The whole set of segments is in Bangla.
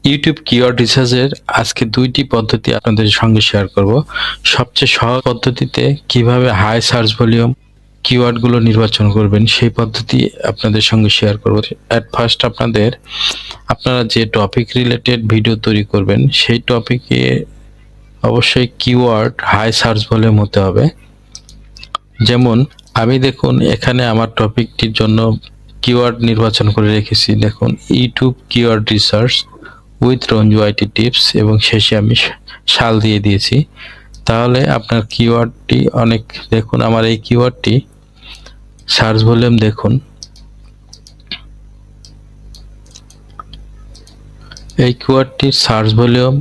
ইউটিউব কিওয়ার্ড রিসার্চের আজকে দুইটি পদ্ধতি আপনাদের সঙ্গে শেয়ার করব। সবচেয়ে সহজ পদ্ধতিতে কিভাবে হাই সার্চ ভলিউম কিওয়ার্ডগুলো নির্বাচন করবেন সেই পদ্ধতি আপনাদের সঙ্গে শেয়ার করব। অ্যাট ফার্স্ট আপনারা যে টপিক রিলেটেড ভিডিও তৈরি করবেন সেই টপিকে অবশ্যই কিওয়ার্ড হাই সার্চ ভলিউম হতে হবে। যেমন আমি দেখুন এখানে আমার টপিকটির জন্য কিওয়ার্ড নির্বাচন করে রেখেছি। দেখুন YouTube keyword research with Ranju IT tips এবং শেষে আমি সাল দিয়ে দিয়েছি। তাহলে আপনার কিওয়ার্ডটি অনেক, দেখুন আমার এই কিওয়ার্ডটি সার্চ ভলিউম দেখুন, এই কিওয়ার্ডটির সার্চ ভলিউম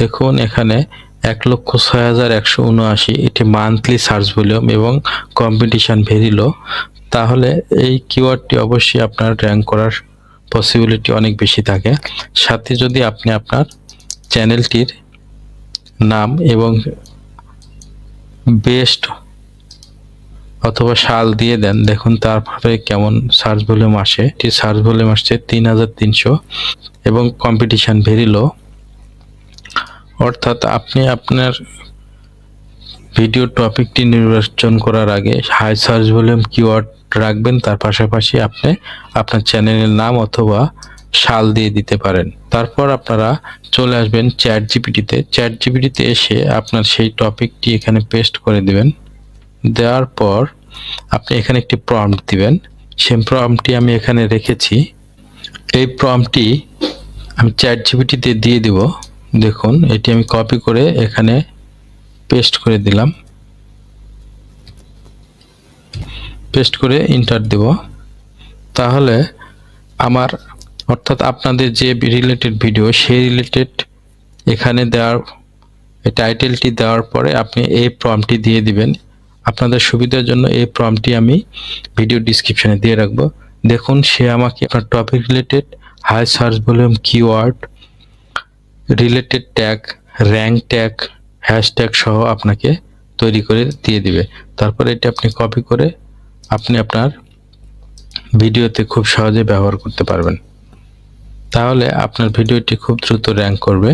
দেখুন এখানে 1,06,179, এটি মান্থলি সার্চ ভলিউম এবং কম্পিটিশন ভেরি লো। তাহলে এই কিওয়ার্ডটি অবশ্যই আপনার র্যাঙ্ক করার পসিবিলিটি অনেক বেশি থাকে। সাথে যদি আপনি আপনার চ্যানেলটির নাম এবং বেস্ট অথবা সাল দিয়ে দেন, দেখুন তারপরে কেমন সার্চ ভলিউম আসে। এটি সার্চ ভলিউম আসছে 3,300 এবং কম্পিটিশন ভেরি লো। অর্থাৎ আপনি আপনার ভিডিও টপিকটি নির্বাচন করার আগে হাই সার্চ ভলিউম কিওয়ার্ড রাখবেন, তার পাশাপাশি আপনি আপনার চ্যানেলের নাম অথবা সাল দিয়ে দিতে পারেন। তারপর আপনারা চলে আসবেন চ্যাট জিপিটিতে। চ্যাট জিপিটিতে এসে আপনার সেই টপিকটি এখানে পেস্ট করে দিবেন। দেওয়ার পর আপনি এখানে একটি প্রম্পট দিবেন। সেই প্রম্পটটি আমি এখানে রেখেছি। এই প্রম্পটটি আমি চ্যাট জিপিটিতে দিয়ে দিব। দেখুন এটি আমি কপি করে এখানে পেস্ট করে দিলাম। পেস্ট করে এন্টার দেব। তাহলে আমার অর্থাৎ আপনাদের যে রিলেটেড ভিডিও সেই রিলেটেড এখানে দেওয়ার টাইটেলটি দেওয়ার পরে আপনি এই প্রম্পটটি দিয়ে দিবেন। আপনাদের সুবিধার জন্য এই প্রম্পটটি আমি ভিডিও ডিসক্রিপশনে দিয়ে রাখবো। দেখুন সে আমাকে আপনার topic related high search volume keyword related tag, rank tag, hashtag সহ আপনাকে তৈরি করে দিয়ে দিবে। তারপরে এটি আপনি কপি করে আপনি আপনার ভিডিওতে খুব সহজে ব্যবহার করতে পারবেন। তাহলে আপনার ভিডিওটি খুব দ্রুত র্যাঙ্ক করবে।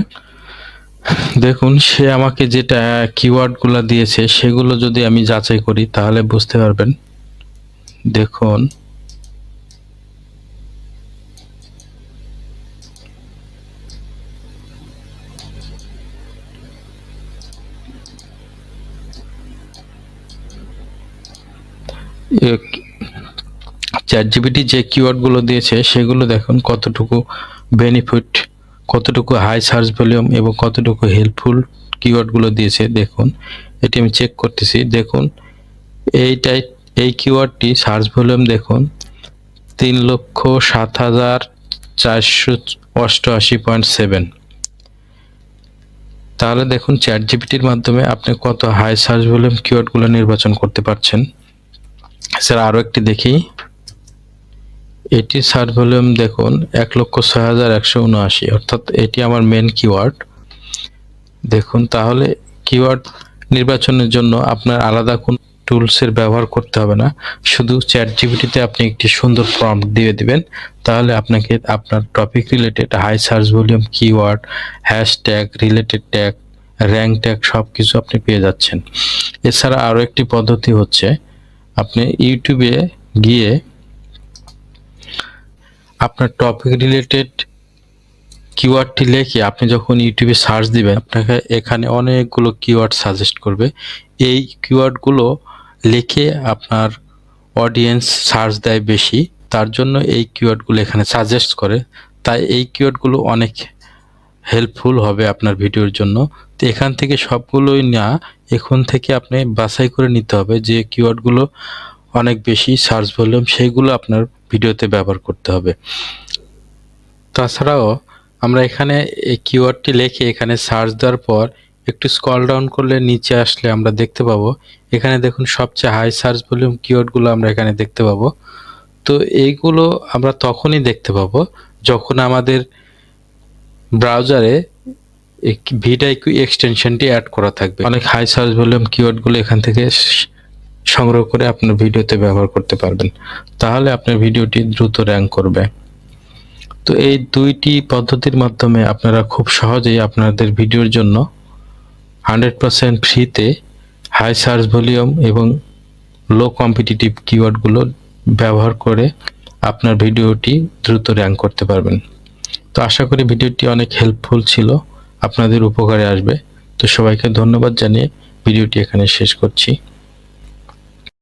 দেখুন সে আমাকে যেটা কিওয়ার্ডগুলো দিয়েছে সেগুলো যদি আমি যাচাই করি তাহলে বুঝতে পারবেন। দেখুন চ্যাট জিপিটি যে কিওয়ার্ডগুলো দিয়েছে সেগুলো দেখুন কতটুকু বেনিফিট, কতটুকু হাই সার্চ ভলিউম এবং কতটুকু হেল্পফুল কিওয়ার্ডগুলো দিয়েছে। দেখুন এটি আমি চেক করতেছি। দেখুন এই কিওয়ার্ডটি সার্চ ভলিউম দেখুন 3,07,488.7। তাহলে দেখুন চ্যাট জিপিটির মাধ্যমে আপনি কত হাই সার্চ ভলিউম কিওয়ার্ডগুলো নির্বাচন করতে পারছেন। স্যার আরও একটি দেখি, এটি সার্চ ভলিউম দেখুন 1,06,179, অর্থাৎ এটি আমার মেন কিওয়ার্ড। দেখুন তাহলে কিওয়ার্ড নির্বাচনের জন্য আপনার আলাদা কোন টুলসের ব্যবহার করতে হবে না, শুধু চ্যাট জিপিটিতে আপনি একটি সুন্দর প্রম্পট দিয়ে দিবেন। তাহলে আপনাকে আপনার topic related high search volume keyword, hashtag, related tag, rank tag সব কিছু আপনি পেয়ে যাচ্ছেন। এছাড়া আরও একটি পদ্ধতি হচ্ছে আপনি ইউটিউবে গিয়ে আপনার টপিক রিলেটেড কিওয়ার্ডটি লিখে আপনি যখন ইউটিউবে সার্চ দিবেন আপনাকে এখানে অনেকগুলো কিওয়ার্ড সাজেস্ট করবে। এই কিওয়ার্ডগুলো লিখে আপনার অডিয়েন্স সার্চ দেয় বেশি, তার জন্য এই কিওয়ার্ডগুলো এখানে সাজেস্ট করে। তাই এই কিওয়ার্ডগুলো অনেক হেল্পফুল হবে আপনার ভিডিওর জন্য। তো এখান থেকে সবগুলোই না, এখন থেকে আপনি বাছাই করে নিতে হবে যে কিওয়ার্ডগুলো অনেক বেশি সার্চ ভলিউম সেইগুলো আপনার ভিডিওতে ব্যবহার করতে হবে। তাছাড়াও আমরা এখানে এই কিওয়ার্ডটি লিখে এখানে সার্চ দেওয়ার পর একটু স্ক্রল ডাউন করলে নিচে আসলে আমরা দেখতে পাবো এখানে দেখুন সবচেয়ে হাই সার্চ ভলিউম কিওয়ার্ডগুলো আমরা এখানে দেখতে পাবো। তো এইগুলো আমরা তখনই দেখতে পাবো যখন আমাদের ব্রাউজারে ভিডিআইকিউ এক্সটেনশনটি অ্যাড করা থাকবে। অনেক হাই সার্চ ভলিউম কিওয়ার্ডগুলো এখান থেকে সংগ্রহ করে আপনার ভিডিওতে ব্যবহার করতে পারবেন। তাহলে আপনার ভিডিওটি দ্রুত র্যাঙ্ক করবে। তো এই দুইটি পদ্ধতির মাধ্যমে আপনারা খুব সহজেই আপনাদের ভিডিওর জন্য 100% ফ্রিতে হাই সার্চ ভলিউম এবং লো কম্পিটিটিভ কিওয়ার্ডগুলো ব্যবহার করে আপনার ভিডিওটি দ্রুত র্যাঙ্ক করতে পারবেন। তো আশা করি ভিডিওটি অনেক হেল্পফুল ছিল, আপনাদের উপকারে আসবে। তো সবাইকে ধন্যবাদ জানিয়ে ভিডিওটি এখানে শেষ করছি।